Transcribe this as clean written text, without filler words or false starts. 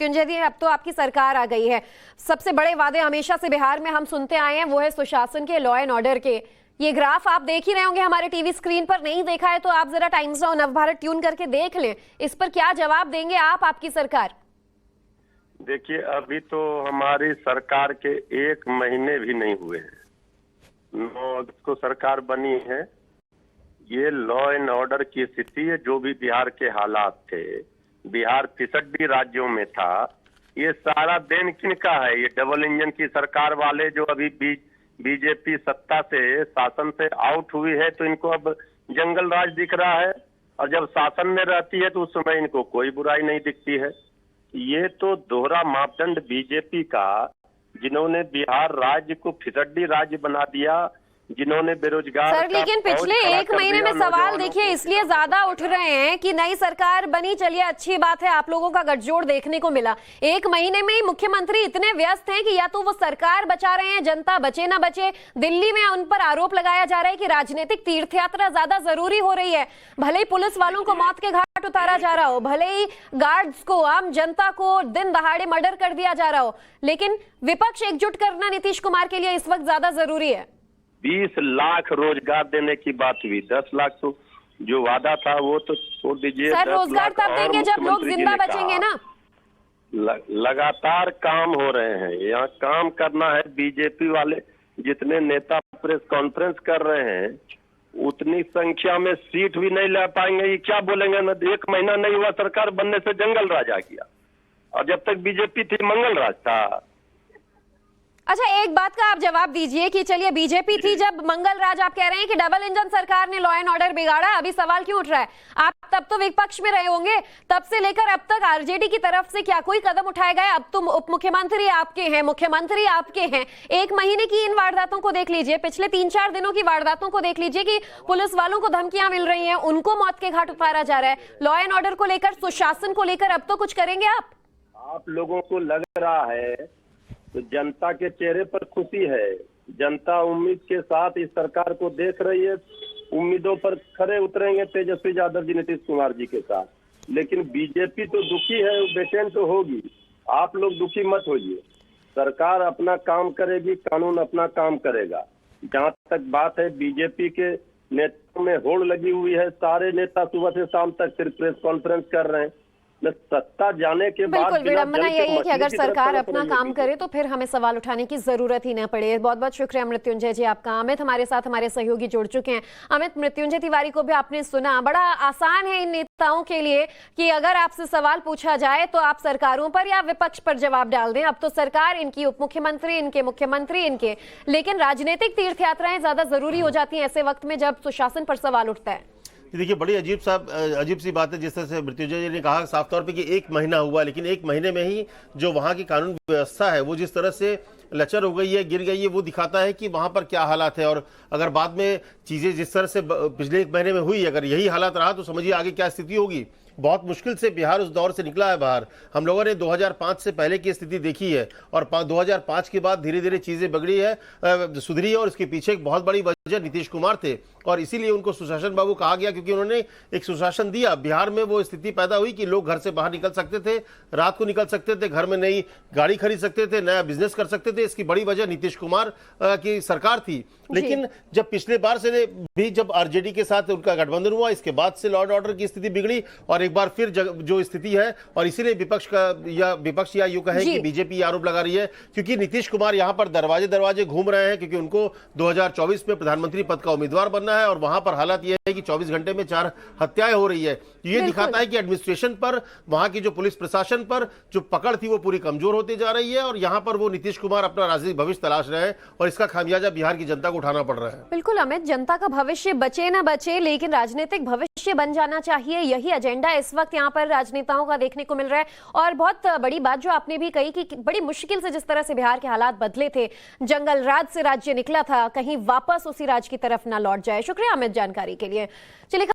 मृत्युंजय जी, अब तो आपकी सरकार आ गई है। सबसे बड़े वादे हमेशा से बिहार में हम सुनते आए हैं, वो है सुशासन के, लॉ एंड ऑर्डर के। ये ग्राफ आप देख ही रहे होंगे हमारे टीवी स्क्रीन पर, नहीं देखा है तो आप जरा टाइम्स नाउ नवभारत ट्यून करके देख लें। इस पर क्या जवाब देंगे आप, आपकी सरकार? देखिए, अभी तो हमारी सरकार के 1 महीने भी नहीं हुए हैं। 9 अगस्त को सरकार बनी है। ये लॉ एंड ऑर्डर की स्थिति है, जो भी बिहार के हालात थे, बिहार 65 राज्यों में था। ये सारा देन किनका है? ये डबल इंजन की सरकार वाले, जो अभी बीजेपी सत्ता से, शासन से आउट हुई है, तो इनको अब जंगल राज दिख रहा है। और जब शासन में रहती है तो उस समय इनको कोई बुराई नहीं दिखती है। ये तो दोहरा मापदंड बीजेपी का, जिन्होंने बिहार राज्य को फिसड्डी राज्य बना दिया, जिन्होंने बेरोजगार सर, लेकिन पिछले 1 महीने में सवाल देखिए इसलिए ज्यादा उठ रहे हैं कि नई सरकार बनी, चलिए अच्छी बात है, आप लोगों का गठजोड़ देखने को मिला। 1 महीने में ही मुख्यमंत्री इतने व्यस्त हैं कि या तो वो सरकार बचा रहे हैं, जनता बचे ना बचे। दिल्ली में उन पर आरोप लगाया जा रहा है कि राजनीतिक तीर्थ यात्रा ज्यादा जरूरी हो रही है। भले ही पुलिस वालों को मौत के घाट उतारा जा रहा हो, भले ही गार्ड्स को, आम जनता को दिन दहाड़े मर्डर कर दिया जा रहा हो, लेकिन विपक्ष एकजुट करना नीतीश कुमार के लिए इस वक्त ज्यादा जरूरी है। 20 लाख रोजगार देने की बात हुई, 10 लाख तो जो वादा था वो तो छोड़ दीजिए। सर, रोजगार तब देंगे जब लोग जिंदा बचेंगे ना। लगातार काम हो रहे हैं, यहाँ काम करना है। बीजेपी वाले जितने नेता प्रेस कॉन्फ्रेंस कर रहे हैं, उतनी संख्या में सीट भी नहीं ले पाएंगे। ये क्या बोलेंगे ना, 1 महीना नहीं हुआ सरकार बनने से, जंगल राज आ गया। और जब तक बीजेपी थी मंगल राज था। अच्छा, एक बात का आप जवाब दीजिए कि चलिए बीजेपी थी जब मंगल राज, आप कह रहे हैं कि डबल इंजन सरकार ने लॉ एंड ऑर्डर बिगाड़ा, अभी सवाल क्यों उठ रहा है? आप तब तो विपक्ष में रहे होंगे, तब से लेकर अब तक आरजेडी की तरफ से क्या कोई कदम उठाए गए? अब तो उप मुख्यमंत्री आपके हैं, मुख्यमंत्री आपके हैं। 1 महीने की इन वारदातों को देख लीजिए, पिछले 3-4 दिनों की वारदातों को देख लीजिए कि पुलिस वालों को धमकियां मिल रही हैं, उनको मौत के घाट उतारा जा रहा है। लॉ एंड ऑर्डर को लेकर, सुशासन को लेकर अब तो कुछ करेंगे आप लोगों को लग रहा है तो जनता के चेहरे पर खुशी है। जनता उम्मीद के साथ इस सरकार को देख रही है। उम्मीदों पर खरे उतरेंगे तेजस्वी यादव जी, नीतीश कुमार जी के साथ। लेकिन बीजेपी तो दुखी है, बेचैन तो होगी। आप लोग दुखी मत होइए, सरकार अपना काम करेगी, कानून अपना काम करेगा। जहाँ तक बात है, बीजेपी के नेताओं में होड़ लगी हुई है। सारे नेता सुबह से शाम तक सिर्फ प्रेस कॉन्फ्रेंस कर रहे हैं। सत्ता जाने के बाद बिल्कुल विडंबना यही है कि अगर सरकार अपना काम करे तो फिर हमें सवाल उठाने की जरूरत ही न पड़े। बहुत बहुत शुक्रिया मृत्युंजय जी आपका। अमित हमारे साथ, हमारे सहयोगी जुड़ चुके हैं। अमित, मृत्युंजय तिवारी को भी आपने सुना, बड़ा आसान है इन नेताओं के लिए कि अगर आपसे सवाल पूछा जाए तो आप सरकारों पर या विपक्ष पर जवाब डाल दें। अब तो सरकार, इनकी उप मुख्यमंत्री, इनके मुख्यमंत्री, इनके, लेकिन राजनीतिक तीर्थ यात्राएं ज्यादा जरूरी हो जाती है ऐसे वक्त में जब सुशासन पर सवाल उठता है। देखिए, बड़ी अजीब सी बात है। जिस तरह से मृत्युंजय जी ने कहा साफ तौर पे कि 1 महीना हुआ, लेकिन 1 महीने में ही जो वहाँ की कानून व्यवस्था है वो जिस तरह से लचर हो गई है, गिर गई है, वो दिखाता है कि वहाँ पर क्या हालात है। और अगर बाद में चीज़ें जिस तरह से पिछले 1 महीने में हुई, अगर यही हालात रहा तो समझिए आगे क्या स्थिति होगी। बहुत मुश्किल से बिहार उस दौर से निकला है बाहर। हम लोगों ने 2005 से पहले की स्थिति देखी है और 2005 के बाद धीरे धीरे चीजें बिगड़ी है, सुधरी है। और इसके पीछे एक बहुत बड़ी वजह नीतीश कुमार थे और इसीलिए उनको सुशासन बाबू कहा गया, क्योंकि उन्होंने एक सुशासन दिया। बिहार में वो स्थिति पैदा हुई कि लोग घर से बाहर निकल सकते थे, रात को निकल सकते थे, घर में नई गाड़ी खरीद सकते थे, नया बिजनेस कर सकते थे। इसकी बड़ी वजह नीतीश कुमार की सरकार थी। लेकिन जब पिछले बार से भी जब आरजेडी के साथ उनका गठबंधन हुआ, इसके बाद से लॉ एंड ऑर्डर की स्थिति बिगड़ी और एक बार फिर जो स्थिति है। और इसीलिए विपक्ष या यूं कहें कि बीजेपी आरोप लगा रही है, क्योंकि नीतीश कुमार यहां पर दरवाजे दरवाजे घूम रहे हैं, क्योंकि उनको 2024 में प्रधानमंत्री पद का उम्मीदवार बनना है। और वहां पर हालात यह है कि 24 घंटे में 4 हत्याएं हो रही है। ये दिखाता है कि एडमिनिस्ट्रेशन पर, वहां की जो पुलिस प्रशासन पर जो पकड़ थी वो पूरी कमजोर होती जा रही है। और यहां पर वो नीतीश कुमार अपना राजनीतिक भविष्य तलाश रहे हैं और इसका खामियाजा बिहार की जनता को उठाना पड़ रहा है। बिल्कुल अमित, जनता का भविष्य बचे ना बचे, लेकिन राजनीतिक भविष्य बन जाना चाहिए, यही एजेंडा इस वक्त यहाँ पर राजनेताओं का देखने को मिल रहा है। और बहुत बड़ी बात जो आपने भी कही कि बड़ी मुश्किल से जिस तरह से बिहार के हालात बदले थे, जंगल राज से राज्य निकला था, कहीं वापस उसी राज की तरफ ना लौट जाए। शुक्रिया अमित जानकारी के लिए। चलिए